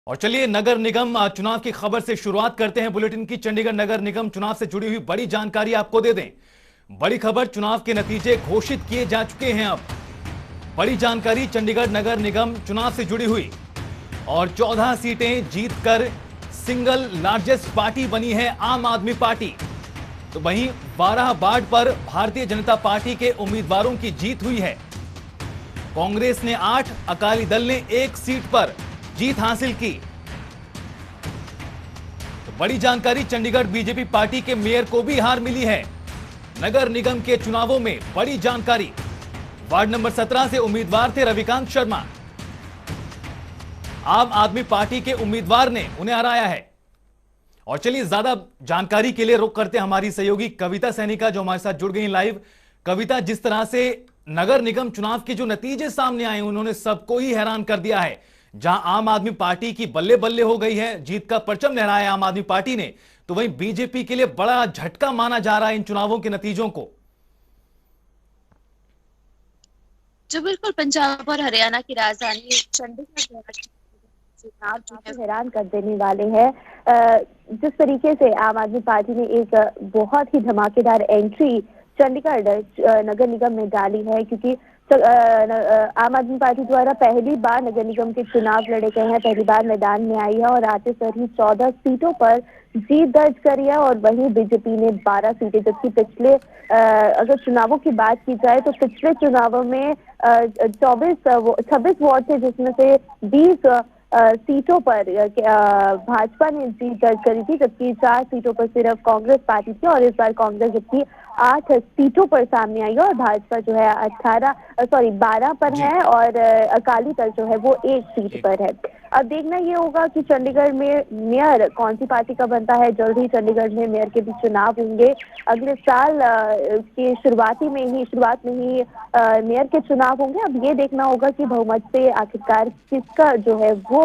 और चलिए नगर निगम चुनाव की खबर से शुरुआत करते हैं बुलेटिन की। चंडीगढ़ नगर निगम चुनाव से जुड़ी हुई बड़ी जानकारी आपको दे दें। बड़ी खबर, चुनाव के नतीजे घोषित किए जा चुके हैं। अब बड़ी जानकारी चंडीगढ़ नगर निगम चुनाव से जुड़ी हुई और 14 सीटें जीतकर सिंगल लार्जेस्ट पार्टी बनी है आम आदमी पार्टी। तो वहीं 12 वार्ड पर भारतीय जनता पार्टी के उम्मीदवारों की जीत हुई है। कांग्रेस ने 8, अकाली दल ने 1 सीट पर जीत हासिल की। तो बड़ी जानकारी, चंडीगढ़ बीजेपी पार्टी के मेयर को भी हार मिली है। नगर निगम के चुनावों में बड़ी जानकारी, वार्ड नंबर 17 से उम्मीदवार थे रविकांत शर्मा। आम आदमी पार्टी के उम्मीदवार ने उन्हें हराया है। और चलिए ज्यादा जानकारी के लिए रुख करते हैं हमारी सहयोगी कविता सैनी का, जो हमारे साथ जुड़ गई लाइव। कविता, जिस तरह से नगर निगम चुनाव के जो नतीजे सामने आए उन्होंने सबको ही हैरान कर दिया है। जहां आम आदमी पार्टी की बल्ले बल्ले हो गई है, जीत का परचम लहराया आम आदमी पार्टी ने, तो वहीं बीजेपी के लिए बड़ा झटका माना जा रहा है इन चुनावों के नतीजों को। जो बिल्कुल पंजाब और हरियाणा की राजधानी चंडीगढ़ चुनाव जो है हैरान कर देने वाले हैं। जिस तरीके से आम आदमी पार्टी ने एक बहुत ही धमाकेदार एंट्री चंडीगढ़ नगर निगम में डाली है, क्योंकि आम आदमी पार्टी द्वारा पहली बार नगर निगम के चुनाव लड़े गए हैं, पहली बार मैदान में आई है और आते सर ही 14 सीटों पर जीत दर्ज करी है। और वहीं बीजेपी ने 12 सीटें, जबकि पिछले अगर चुनावों की बात की जाए तो पिछले चुनावों में 26 वार्ड थे, जिसमें से 20 सीटों पर भाजपा ने जीत दर्ज करी थी, जबकि 4 सीटों पर सिर्फ कांग्रेस पार्टी थी। और इस बार कांग्रेस जबकि 8 सीटों पर सामने आई है और भाजपा जो है 12 पर है और अकाली दल जो है वो 1 सीट पर है। अब देखना ये होगा कि चंडीगढ़ में मेयर कौन सी पार्टी का बनता है। जल्द ही चंडीगढ़ में मेयर के भी चुनाव होंगे। अगले साल की शुरुआत में ही मेयर के चुनाव होंगे। अब ये देखना होगा कि बहुमत से आखिरकार किसका जो है वो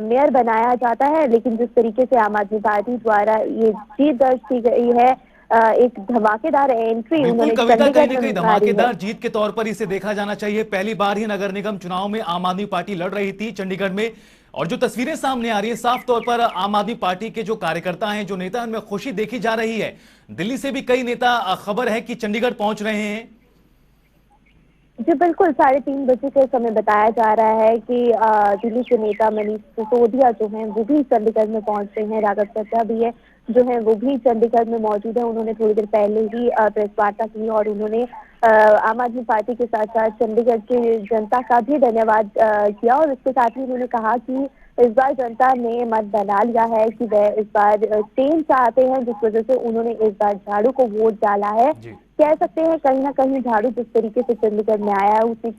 मेयर बनाया जाता है। लेकिन जिस तरीके से आम आदमी पार्टी द्वारा ये जीत दर्ज की गई है, एक धमाकेदार एंट्री बिल्कुल उन्होंने कविता, कहीं ना कहीं चंडीगढ़ में मारी है। धमाकेदार जीत के तौर पर इसे देखा जाना चाहिए। पहली बार ही नगर निगम चुनाव में आम आदमी पार्टी लड़ रही थी चंडीगढ़ में, और जो तस्वीरें सामने आ रही है साफ तौर पर आम आदमी पार्टी के जो कार्यकर्ता हैं, जो नेता, उनमें खुशी देखी जा रही है। दिल्ली से भी कई नेता, खबर है कि चंडीगढ़ पहुंच रहे हैं। जी बिल्कुल, 3:30 बजे के समय बताया जा रहा है कि दिल्ली के नेता मनीष सिसोदिया जो हैं वो भी चंडीगढ़ में पहुंच रहे हैं। राघव चड्ढा भी है जो है वो भी चंडीगढ़ में मौजूद है। उन्होंने थोड़ी देर पहले ही प्रेस वार्ता की और उन्होंने आम आदमी पार्टी के साथ साथ चंडीगढ़ की जनता का भी धन्यवाद किया। और इसके साथ ही उन्होंने कहा कि इस बार जनता ने मत बना लिया है कि वह इस बार चेंज चाहते हैं, जिस वजह से उन्होंने इस बार झाड़ू को वोट डाला है। कह सकते हैं कहीं ना कहीं झाड़ू जिस तरीके से चंडीगढ़ में आया है उसने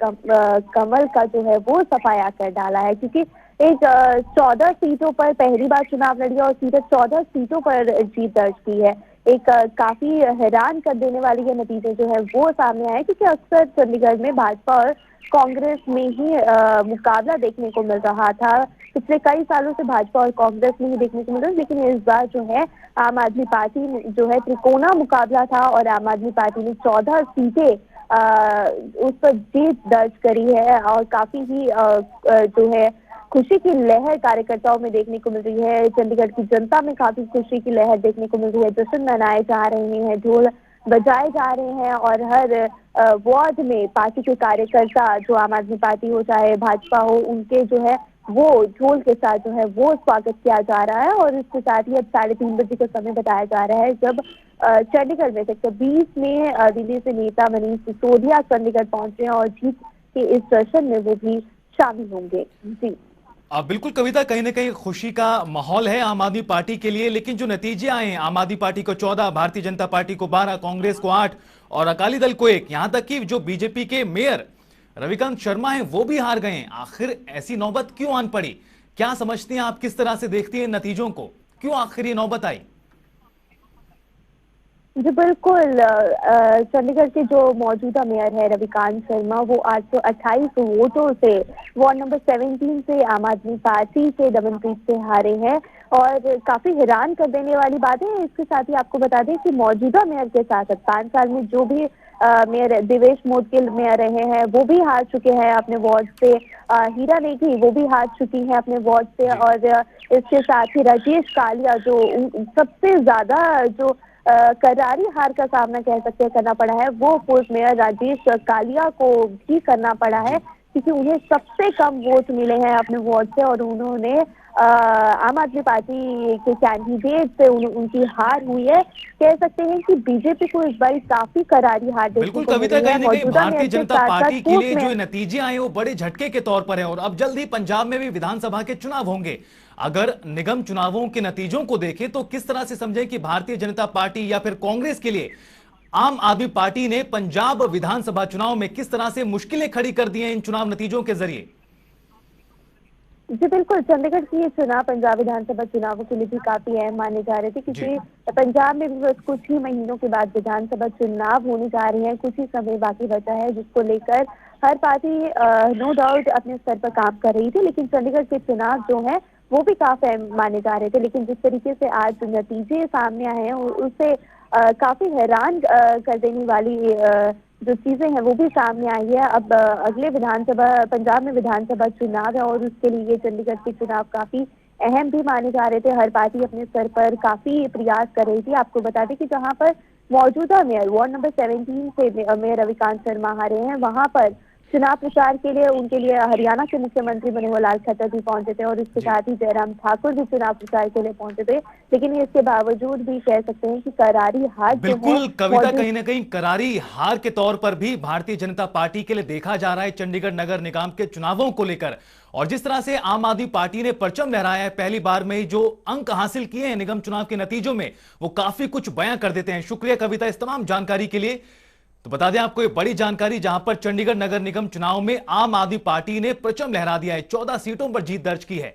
कमल का जो है वो सफाया कर डाला है, क्योंकि एक 14 सीटों पर पहली बार चुनाव लड़ी और सीधे 14 सीटों पर जीत दर्ज की है। एक काफी हैरान कर देने वाली ये नतीजे जो है वो सामने आए, क्योंकि अक्सर चंडीगढ़ में भाजपा और कांग्रेस में ही मुकाबला देखने को मिल रहा था। पिछले कई सालों से भाजपा और कांग्रेस में ही देखने को मिल रहा है, लेकिन इस बार जो है आम आदमी पार्टी जो है त्रिकोणा मुकाबला था और आम आदमी पार्टी ने 14 सीटें उस पर जीत दर्ज करी है। और काफी ही जो है खुशी की लहर कार्यकर्ताओं में देखने को मिल रही है। चंडीगढ़ की जनता में काफी खुशी की लहर देखने को मिल रही है। जश्न मनाए जा रहे हैं, ढोल बजाए जा रहे हैं और हर वार्ड में पार्टी के कार्यकर्ता, जो आम आदमी पार्टी हो चाहे भाजपा हो, उनके जो है वो ढोल के साथ जो है वो स्वागत किया जा रहा है। और इसके साथ ही अब 3:30 बजे का समय बताया जा रहा है जब चंडीगढ़ में सेक्टर 20 में दिल्ली से नेता मनीष सिसोदिया चंडीगढ़ पहुंचे हैं और जीत के इस जश्न में वो भी शामिल होंगे। जी बिल्कुल कविता, कहीं ना कहीं खुशी का माहौल है आम आदमी पार्टी के लिए। लेकिन जो नतीजे आए हैं, आम आदमी पार्टी को 14, भारतीय जनता पार्टी को 12, कांग्रेस को 8 और अकाली दल को 1, यहां तक कि जो बीजेपी के मेयर रविकांत शर्मा हैं वो भी हार गए हैं। आखिर ऐसी नौबत क्यों आन पड़ी? क्या समझती हैं आप, किस तरह से देखती हैं नतीजों को? क्यों आखिर ये नौबत आई? जी बिल्कुल, चंडीगढ़ के जो मौजूदा मेयर है रविकांत शर्मा, वो 828 वोटों से वार्ड नंबर 17 से आम आदमी पार्टी के दमनप्रीत से हारे हैं। और काफी हैरान कर देने वाली बात है। इसके साथ ही आपको बता दें कि मौजूदा मेयर के साथ 5 साल में जो भी मेयर देवेश मोटकिल मेयर रहे हैं, वो भी हार चुके हैं अपने वार्ड से। हीरा नेगी वो भी हार चुकी हैं अपने वार्ड से। जी। और इसके साथ ही राजेश कालिया जो सबसे ज्यादा जो करारी हार का सामना कह सकते हैं करना पड़ा है, वो पूर्व मेयर राजेश कालिया को भी करना पड़ा है, जी। क्योंकि उन्हें सबसे कम वोट मिले हैं अपने वार्ड से। और उन्होंने आम आदमी पार्टी के कैंडिडेट से उनकी हार हुई है। कह सकते हैं कि बीजेपी को इस बार काफी करारी हार देखने बिल्कुल को कविता, मिली है। कहीं ना कहीं मौजूदा भारतीय मेयर के जनता साथ साथ पार्टी के पूर्व लिए जो मेयर। नतीजे आए वो बड़े झटके के तौर पर है और अब जल्द ही पंजाब में भी विधानसभा के चुनाव होंगे। अगर निगम चुनावों के नतीजों को देखें तो किस तरह से समझें कि भारतीय जनता पार्टी या फिर कांग्रेस के लिए आम आदमी पार्टी ने पंजाब विधानसभा चुनाव में किस तरह से मुश्किलें खड़ी कर दी हैं इन चुनाव नतीजों के जरिए? जी बिल्कुल, चंडीगढ़ की ये चुनाव पंजाब विधानसभा चुनावों के लिए भी काफी अहम माने जा रहे थे, जी। क्योंकि पंजाब में भी बस कुछ ही महीनों के बाद विधानसभा चुनाव होने जा रहे हैं। कुछ ही समय बाकी बचा है, जिसको लेकर हर पार्टी नो डाउट अपने स्तर पर काम कर रही थी। लेकिन चंडीगढ़ के चुनाव जो है वो भी काफी अहम माने जा रहे थे। लेकिन जिस तरीके से आज नतीजे सामने आए हैं उससे काफी हैरान कर देने वाली जो चीजें हैं वो भी सामने आई है। अब अगले विधानसभा पंजाब में विधानसभा चुनाव है और उसके लिए चंडीगढ़ के चुनाव काफी अहम भी माने जा रहे थे। हर पार्टी अपने स्तर पर काफी प्रयास कर रही थी। आपको बता दें कि जहां पर मौजूदा मेयर वार्ड नंबर 17 से मेयर रविकांत शर्मा हारे हैं, वहां पर चुनाव प्रचार के लिए उनके लिए हरियाणा के मुख्यमंत्री मनोहर लाल खट्टर भी पहुंचे थे और इसके जी। साथ ही जयराम ठाकुर भी चुनाव प्रचार के लिए पहुंचे थे। लेकिन इसके बावजूद भी कह सकते हैं कि करारी हार जो है बिल्कुल कविता, मौजूद। कहीं ना कहीं करारी हार के तौर पर भी भारतीय जनता पार्टी के लिए देखा जा रहा है चंडीगढ़ नगर निगम के चुनावों को लेकर। और जिस तरह से आम आदमी पार्टी ने परचम लहराया है, पहली बार में ही जो अंक हासिल किए हैं निगम चुनाव के नतीजों में वो काफी कुछ बयां कर देते हैं। शुक्रिया कविता इस तमाम जानकारी के लिए। तो बता दें आपको ये बड़ी जानकारी, जहां पर चंडीगढ़ नगर निगम चुनाव में आम आदमी पार्टी ने परचम लहरा दिया है, 14 सीटों पर जीत दर्ज की है।